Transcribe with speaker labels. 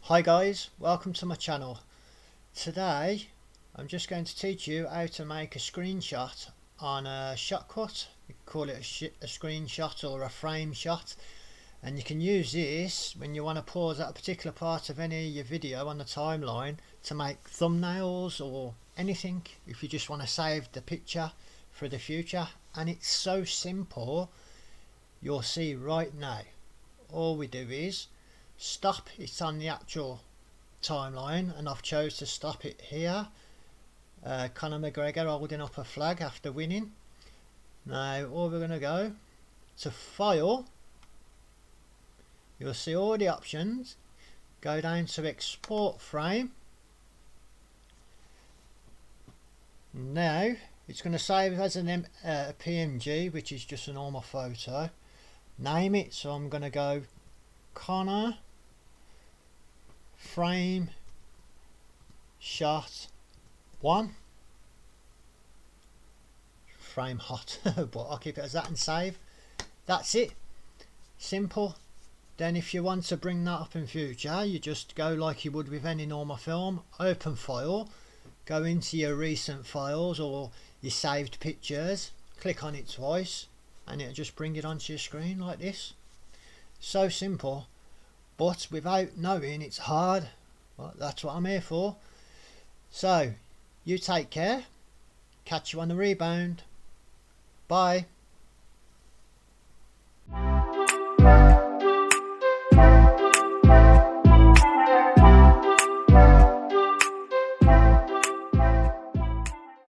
Speaker 1: Hi guys, welcome to my channel. Today I'm just going to teach you how to make a screenshot on a Shotcut. You can call it a screenshot or a frame shot, and you can use this when you want to pause at a particular part of any of your video on the timeline to make thumbnails or anything, if you just want to save the picture for the future. And it's so simple, you'll see right now. All we do is stop it on the actual timeline, and I've chose to stop it here. Conor McGregor holding up a flag after winning. Now all we're going to go to File, you'll see all the options, go down to Export Frame. Now it's going to save as a PNG, which is just a normal photo. Name it, so I'm going to go Conor frame shot 1 frame hot but I'll keep it as that and save. That's it, simple. Then if you want to bring that up in future, you just go like you would with any normal film, open file, go into your recent files or your saved pictures, click on it twice and it'll just bring it onto your screen like this. So simple, but without knowing it's hard. Well, that's what I'm here for. So you take care, catch you on the rebound. Bye.